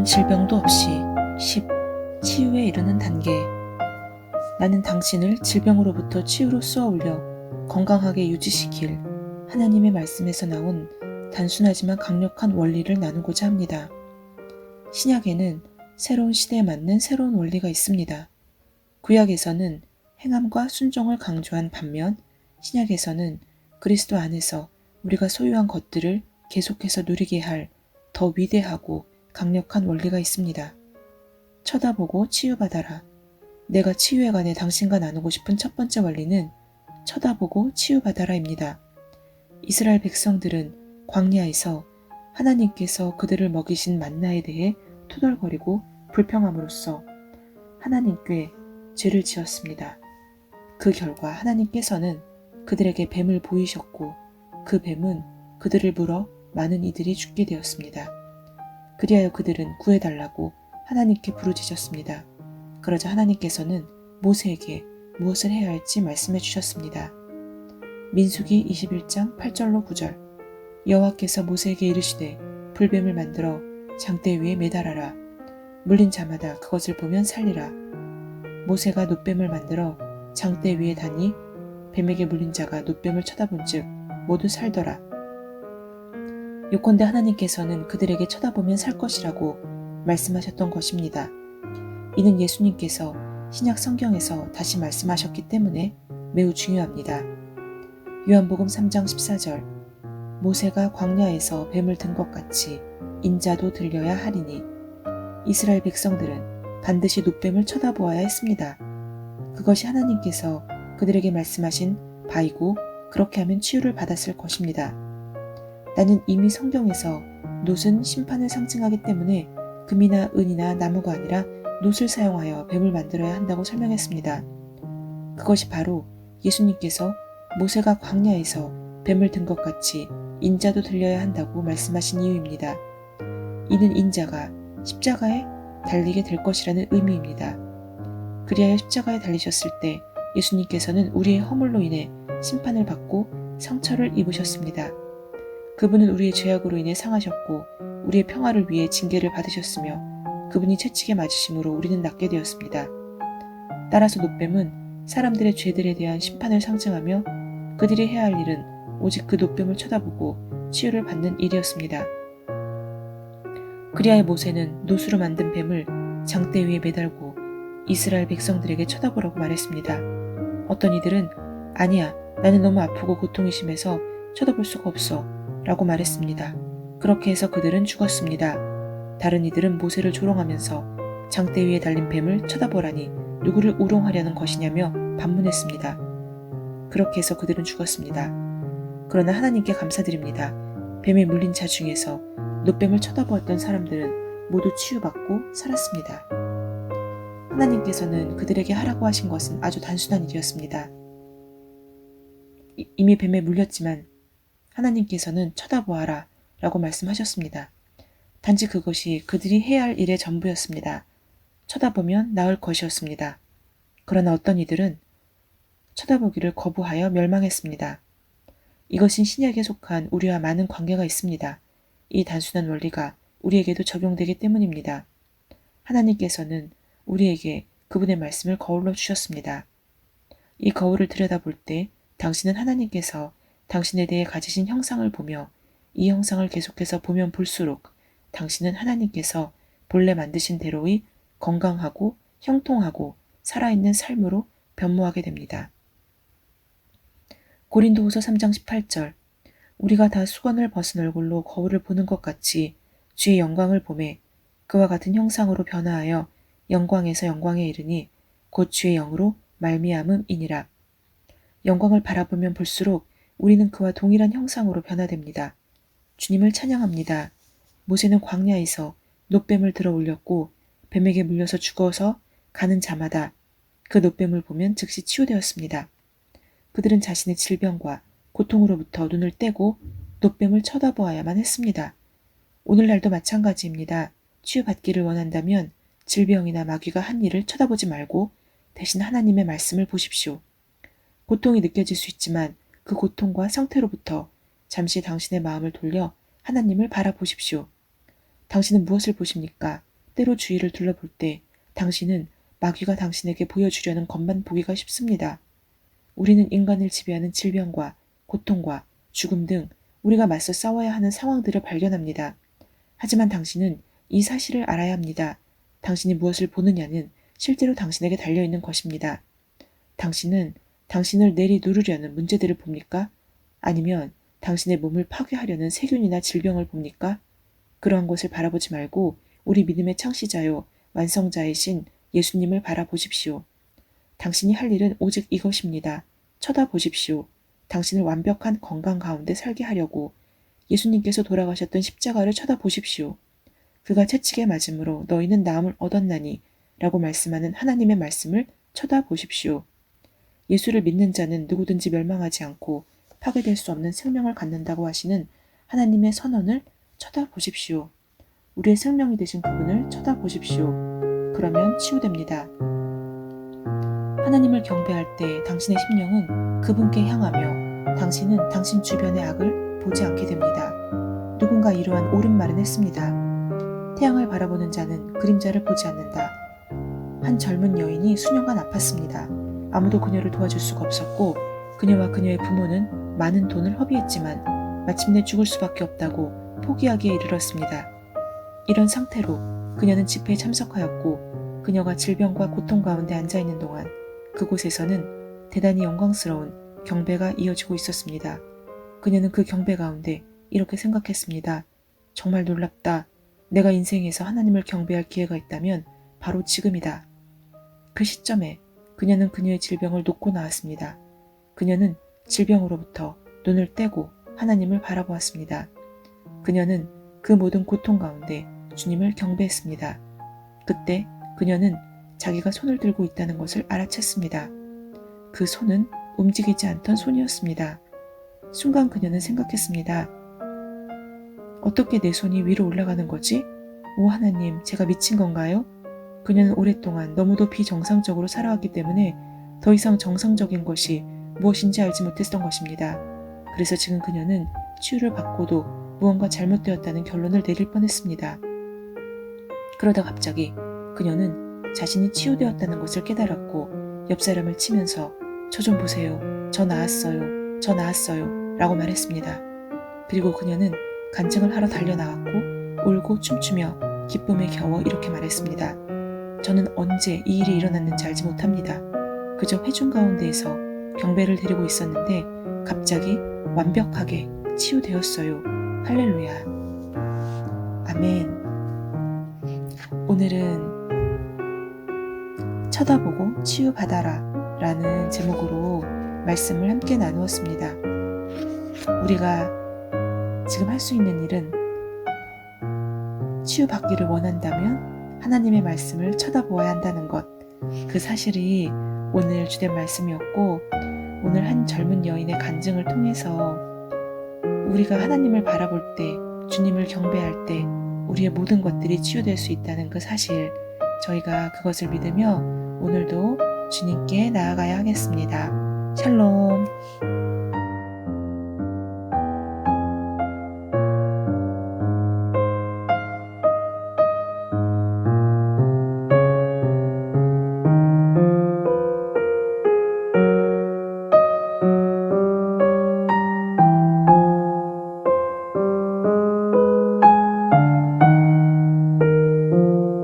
질병도 없이 10. 치유에 이르는 단계. 나는 당신을 질병으로부터 치유로 쏘아올려 건강하게 유지시킬 하나님의 말씀에서 나온 단순하지만 강력한 원리를 나누고자 합니다. 신약에는 새로운 시대에 맞는 새로운 원리가 있습니다. 구약에서는 행함과 순종을 강조한 반면 신약에서는 그리스도 안에서 우리가 소유한 것들을 계속해서 누리게 할 더 위대하고 강력한 원리가 있습니다. 쳐다보고 치유받아라. 내가 치유에 관해 당신과 나누고 싶은 첫 번째 원리는 쳐다보고 치유받아라입니다. 이스라엘 백성들은 광야에서 하나님께서 그들을 먹이신 만나에 대해 투덜거리고 불평함으로써 하나님께 죄를 지었습니다. 그 결과 하나님께서는 그들에게 뱀을 보이셨고 그 뱀은 그들을 물어 많은 이들이 죽게 되었습니다. 그리하여 그들은 구해달라고 하나님께 부르짖었습니다. 그러자 하나님께서는 모세에게 무엇을 해야 할지 말씀해 주셨습니다. 민수기 21장 8절로 9절. 여호와께서 모세에게 이르시되 불뱀을 만들어 장대 위에 매달아라. 물린 자마다 그것을 보면 살리라. 모세가 놋뱀을 만들어 장대 위에 다니 뱀에게 물린 자가 놋뱀을 쳐다본즉 모두 살더라. 요컨대 하나님께서는 그들에게 쳐다보면 살 것이라고 말씀하셨던 것입니다. 이는 예수님께서 신약 성경에서 다시 말씀하셨기 때문에 매우 중요합니다. 요한복음 3장 14절. 모세가 광야에서 뱀을 든 것 같이 인자도 들려야 하리니. 이스라엘 백성들은 반드시 놋뱀을 쳐다보아야 했습니다. 그것이 하나님께서 그들에게 말씀하신 바이고 그렇게 하면 치유를 받았을 것입니다. 나는 이미 성경에서 놋은 심판을 상징하기 때문에 금이나 은이나 나무가 아니라 놋을 사용하여 뱀을 만들어야 한다고 설명했습니다. 그것이 바로 예수님께서 모세가 광야에서 뱀을 든 것 같이 인자도 들려야 한다고 말씀하신 이유입니다. 이는 인자가 십자가에 달리게 될 것이라는 의미입니다. 그리하여 십자가에 달리셨을 때 예수님께서는 우리의 허물로 인해 심판을 받고 상처를 입으셨습니다. 그분은 우리의 죄악으로 인해 상하셨고 우리의 평화를 위해 징계를 받으셨으며 그분이 채찍에 맞으심으로 우리는 낫게 되었습니다. 따라서 놋뱀은 사람들의 죄들에 대한 심판을 상징하며 그들이 해야 할 일은 오직 그 놋뱀을 쳐다보고 치유를 받는 일이었습니다. 그리하여 모세는 놋으로 만든 뱀을 장대 위에 매달고 이스라엘 백성들에게 쳐다보라고 말했습니다. 어떤 이들은 아니야, 나는 너무 아프고 고통이 심해서 쳐다볼 수가 없어 라고 말했습니다. 그렇게 해서 그들은 죽었습니다. 다른 이들은 모세를 조롱하면서 장대 위에 달린 뱀을 쳐다보라니 누구를 우롱하려는 것이냐며 반문했습니다. 그렇게 해서 그들은 죽었습니다. 그러나 하나님께 감사드립니다. 뱀에 물린 자 중에서 놋뱀을 쳐다보았던 사람들은 모두 치유받고 살았습니다. 하나님께서는 그들에게 하라고 하신 것은 아주 단순한 일이었습니다. 이미 뱀에 물렸지만 하나님께서는 쳐다보아라 라고 말씀하셨습니다. 단지 그것이 그들이 해야 할 일의 전부였습니다. 쳐다보면 나을 것이었습니다. 그러나 어떤 이들은 쳐다보기를 거부하여 멸망했습니다. 이것은 신약에 속한 우리와 많은 관계가 있습니다. 이 단순한 원리가 우리에게도 적용되기 때문입니다. 하나님께서는 우리에게 그분의 말씀을 거울로 주셨습니다. 이 거울을 들여다볼 때 당신은 하나님께서 당신에 대해 가지신 형상을 보며 이 형상을 계속해서 보면 볼수록 당신은 하나님께서 본래 만드신 대로의 건강하고 형통하고 살아있는 삶으로 변모하게 됩니다. 고린도후서 3장 18절. 우리가 다 수건을 벗은 얼굴로 거울을 보는 것 같이 주의 영광을 보매 그와 같은 형상으로 변화하여 영광에서 영광에 이르니 곧 주의 영으로 말미암음이니라. 영광을 바라보면 볼수록 우리는 그와 동일한 형상으로 변화됩니다. 주님을 찬양합니다. 모세는 광야에서 놋뱀을 들어 올렸고 뱀에게 물려서 죽어서 가는 자마다 그 놋뱀을 보면 즉시 치유되었습니다. 그들은 자신의 질병과 고통으로부터 눈을 떼고 놋뱀을 쳐다보아야만 했습니다. 오늘날도 마찬가지입니다. 치유받기를 원한다면 질병이나 마귀가 한 일을 쳐다보지 말고 대신 하나님의 말씀을 보십시오. 고통이 느껴질 수 있지만 그 고통과 상태로부터 잠시 당신의 마음을 돌려 하나님을 바라보십시오. 당신은 무엇을 보십니까? 때로 주위를 둘러볼 때 당신은 마귀가 당신에게 보여주려는 것만 보기가 쉽습니다. 우리는 인간을 지배하는 질병과 고통과 죽음 등 우리가 맞서 싸워야 하는 상황들을 발견합니다. 하지만 당신은 이 사실을 알아야 합니다. 당신이 무엇을 보느냐는 실제로 당신에게 달려있는 것입니다. 당신은 당신을 내리누르려는 문제들을 봅니까? 아니면 당신의 몸을 파괴하려는 세균이나 질병을 봅니까? 그러한 것을 바라보지 말고 우리 믿음의 창시자요 완성자이신 예수님을 바라보십시오. 당신이 할 일은 오직 이것입니다. 쳐다보십시오. 당신을 완벽한 건강 가운데 살게 하려고 예수님께서 돌아가셨던 십자가를 쳐다보십시오. 그가 채찍에 맞음으로 너희는 나음을 얻었나니 라고 말씀하는 하나님의 말씀을 쳐다보십시오. 예수를 믿는 자는 누구든지 멸망하지 않고 파괴될 수 없는 생명을 갖는다고 하시는 하나님의 선언을 쳐다보십시오. 우리의 생명이 되신 그분을 쳐다보십시오. 그러면 치유됩니다. 하나님을 경배할 때 당신의 심령은 그분께 향하며 당신은 당신 주변의 악을 보지 않게 됩니다. 누군가 이러한 옳은 말은 했습니다. 태양을 바라보는 자는 그림자를 보지 않는다. 한 젊은 여인이 수년간 아팠습니다. 아무도 그녀를 도와줄 수가 없었고 그녀와 그녀의 부모는 많은 돈을 허비했지만 마침내 죽을 수밖에 없다고 포기하기에 이르렀습니다. 이런 상태로 그녀는 집회에 참석하였고 그녀가 질병과 고통 가운데 앉아있는 동안 그곳에서는 대단히 영광스러운 경배가 이어지고 있었습니다. 그녀는 그 경배 가운데 이렇게 생각했습니다. 정말 놀랍다. 내가 인생에서 하나님을 경배할 기회가 있다면 바로 지금이다. 그 시점에 그녀는 그녀의 질병을 놓고 나왔습니다. 그녀는 질병으로부터 눈을 떼고 하나님을 바라보았습니다. 그녀는 그 모든 고통 가운데 주님을 경배했습니다. 그때 그녀는 자기가 손을 들고 있다는 것을 알아챘습니다. 그 손은 움직이지 않던 손이었습니다. 순간 그녀는 생각했습니다. 어떻게 내 손이 위로 올라가는 거지? 오 하나님, 제가 미친 건가요? 그녀는 오랫동안 너무도 비정상적으로 살아왔기 때문에 더 이상 정상적인 것이 무엇인지 알지 못했던 것입니다. 그래서 지금 그녀는 치유를 받고도 무언가 잘못되었다는 결론을 내릴 뻔했습니다. 그러다 갑자기 그녀는 자신이 치유되었다는 것을 깨달았고 옆 사람을 치면서 저 좀 보세요. 저 나았어요. 저 나았어요. 라고 말했습니다. 그리고 그녀는 간증을 하러 달려나왔고 울고 춤추며 기쁨에 겨워 이렇게 말했습니다. 저는 언제 이 일이 일어났는지 알지 못합니다. 그저 회중 가운데에서 경배를 드리고 있었는데 갑자기 완벽하게 치유되었어요. 할렐루야. 아멘. 오늘은 쳐다보고 치유받아라 라는 제목으로 말씀을 함께 나누었습니다. 우리가 지금 할 수 있는 일은 치유받기를 원한다면 하나님의 말씀을 쳐다보아야 한다는 것, 그 사실이 오늘 주된 말씀이었고 오늘 한 젊은 여인의 간증을 통해서 우리가 하나님을 바라볼 때, 주님을 경배할 때 우리의 모든 것들이 치유될 수 있다는 그 사실, 저희가 그것을 믿으며 오늘도 주님께 나아가야 하겠습니다. 샬롬.